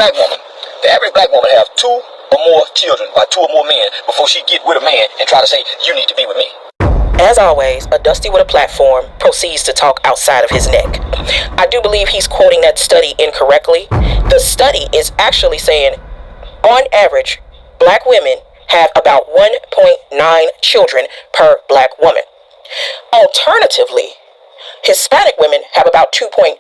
black woman have 2 or more children by 2 or more men before she get with a man and try to say, you need to be with me. As always, a Dusty with a platform proceeds to talk outside of his neck. I do believe he's quoting that study incorrectly. The study is actually saying, on average, black women have about 1.9 children per black woman. Alternatively, Hispanic women have about 2.8,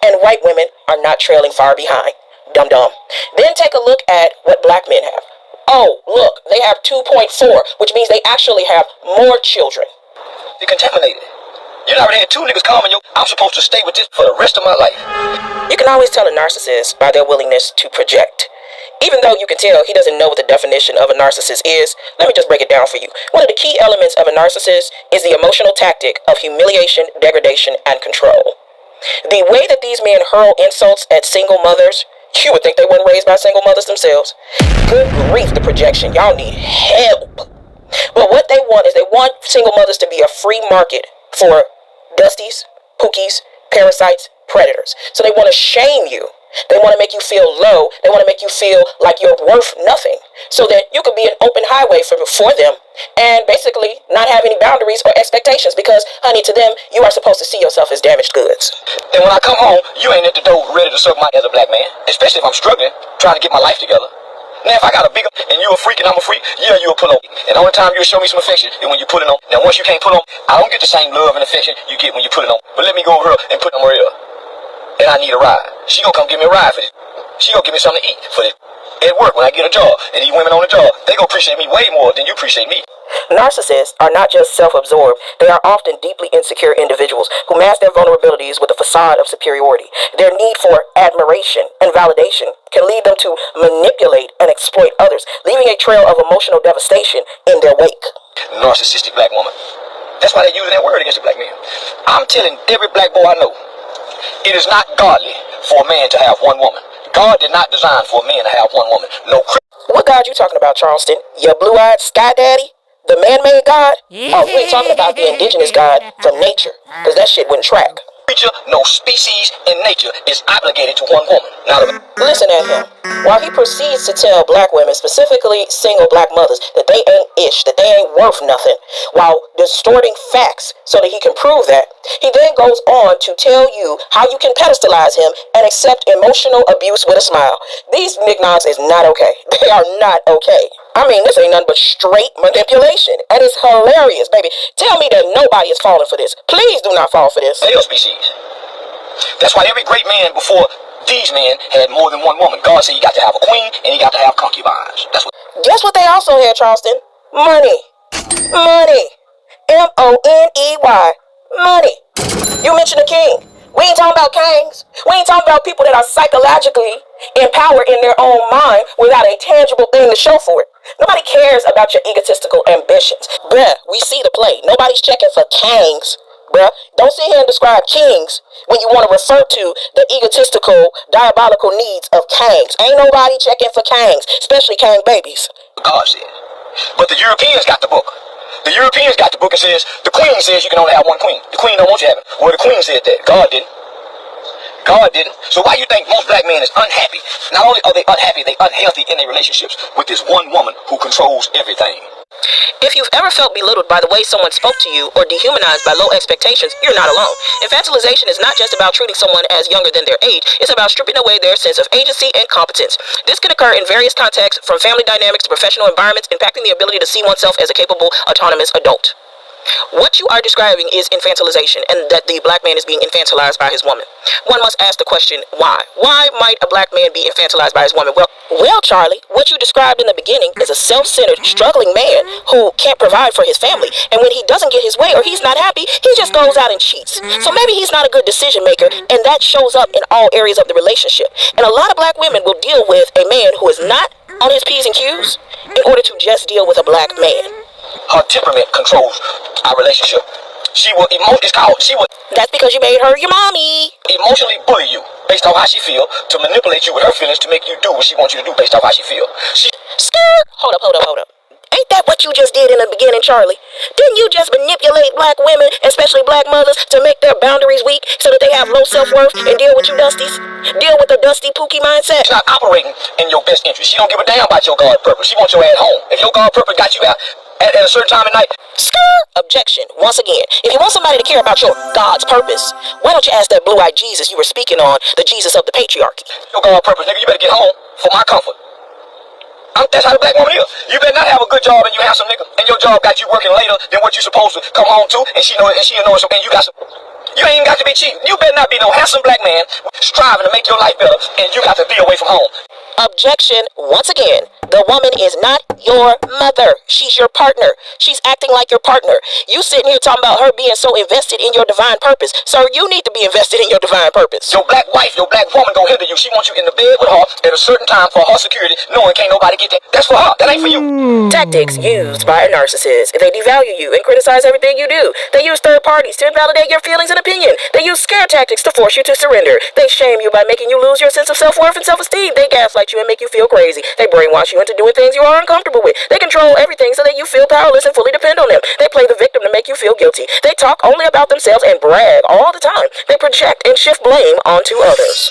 and white women are not trailing far behind. Dum-dum. Then take a look at what black men have. Oh, look, they have 2.4, which means they actually have more children. You're contaminated. You already had 2 niggas calling you. I'm supposed to stay with this for the rest of my life. You can always tell a narcissist by their willingness to project. Even though you can tell he doesn't know what the definition of a narcissist is, let me just break it down for you. One of the key elements of a narcissist is the emotional tactic of humiliation, degradation, and control. The way that these men hurl insults at single mothers, you would think they weren't raised by single mothers themselves. Good grief, the projection. Y'all need help. But what they want is they want single mothers to be a free market for dusties, pookies, parasites, predators. So they want to shame you. They want to make you feel low. They want to make you feel like you're worth nothing so that you could be an open highway for them and basically not have any boundaries or expectations because, honey, to them, you are supposed to see yourself as damaged goods. And when I come home, you ain't at the door ready to suck my as a black man, especially if I'm struggling, trying to get my life together. Now, if I got a big and you a freak and I'm a freak, yeah, you a pull on. And the only time you'll show me some affection is when you put it on. Now, once you can't pull on, I don't get the same love and affection you get when you put it on. But let me go over here and put it on her ear. And I need a ride. She gonna come give me a ride for this. She gonna give me something to eat for this. At work, when I get a job, and these women on the job, they gonna appreciate me way more than you appreciate me. Narcissists are not just self-absorbed. They are often deeply insecure individuals who mask their vulnerabilities with a facade of superiority. Their need for admiration and validation can lead them to manipulate and exploit others, leaving a trail of emotional devastation in their wake. Narcissistic black woman. That's why they're using that word against the black man. I'm telling every black boy I know, it is not godly for a man to have one woman. God did not design for a man to have one woman. No. What God you talking about, Charleston? Your blue-eyed sky daddy? The man-made God? Oh, you ain't talking about the indigenous God from nature, because that shit wouldn't track. Creature, no species in nature is obligated to one woman. Now, listen at him. While he proceeds to tell black women, specifically single black mothers, that they ain't ish, that they ain't worth nothing, while distorting facts so that he can prove that, he then goes on to tell you how you can pedestalize him and accept emotional abuse with a smile. These knickknacks is not okay. They are not okay. I mean, this ain't nothing but straight manipulation. And it's hilarious, baby. Tell me that nobody is falling for this. Please do not fall for this. Male species. That's why every great man before these men had more than one woman. God said you got to have a queen and you got to have concubines. That's what. Guess what they also had, Charleston? Money. Money. M-O-N-E-Y. Money. You mentioned a king. We ain't talking about kings. We ain't talking about people that are psychologically empowered in their own mind without a tangible thing to show for it. Nobody cares about your egotistical ambitions. Bruh, we see the play. Nobody's checking for kings. Bruh, don't sit here and describe kings when you want to refer to the egotistical, diabolical needs of kings. Ain't nobody checking for kings, especially king babies. God said. But the Europeans got the book. The Europeans got the book and says, the queen says you can only have one queen. The queen don't want you having. Well, the queen said that. God didn't. God didn't. So why you think most black men is unhappy? Not only are they unhappy, they unhealthy in their relationships with this one woman who controls everything. If you've ever felt belittled by the way someone spoke to you or dehumanized by low expectations, you're not alone. Infantilization is not just about treating someone as younger than their age. It's about stripping away their sense of agency and competence. This can occur in various contexts, from family dynamics to professional environments, impacting the ability to see oneself as a capable, autonomous adult. What you are describing is infantilization, and that the black man is being infantilized by his woman. One must ask the question, why? Why might a black man be infantilized by his woman? Well, Charlie, what you described in the beginning is a self-centered, struggling man who can't provide for his family. And when he doesn't get his way or he's not happy, he just goes out and cheats. So maybe he's not a good decision maker, and that shows up in all areas of the relationship. And a lot of black women will deal with a man who is not on his P's and Q's in order to just deal with a black man. Her temperament controls our relationship. That's because you made her your mommy. Emotionally bully you based on how she feel, to manipulate you with her feelings to make you do what she wants you to do based on how she feel. Hold up. Ain't that what you just did in the beginning, Charlie? Didn't you just manipulate black women, especially black mothers, to make their boundaries weak so that they have low self-worth and deal with you dusties? Deal with the dusty pookie mindset? She's not operating in your best interest. She don't give a damn about your God purpose. She wants your at home. If your God purpose got you out at a certain time of night. Objection. Once again, if you want somebody to care about your God's purpose, why don't you ask that blue-eyed Jesus you were speaking on, the Jesus of the patriarchy? Your God purpose, nigga, you better get home for my comfort. That's how the black woman is. You better not have a good job and you handsome nigga, and your job got you working later than what you supposed to come home to, and she know it, and you got some. You ain't even got to be cheap. You better not be no handsome black man striving to make your life better, and you got to be away from home. Objection. Once again, the woman is not your mother. She's your partner. She's acting like your partner. You sitting here talking about her being so invested in your divine purpose. Sir, you need to be invested in your divine purpose. Your black wife, your black woman gonna hinder you. She wants you in the bed with her at a certain time for her security, knowing can't nobody get that. That's for her. That ain't for you. Tactics used by a narcissist. They devalue you and criticize everything you do. They use third parties to invalidate your feelings and opinion. They use scare tactics to force you to surrender. They shame you by making you lose your sense of self-worth and self-esteem. They gaslight you and make you feel crazy. They brainwash you into doing things you are uncomfortable with. They control everything so that you feel powerless and fully depend on them. They play the victim to make you feel guilty. They talk only about themselves and brag all the time. They project and shift blame onto others.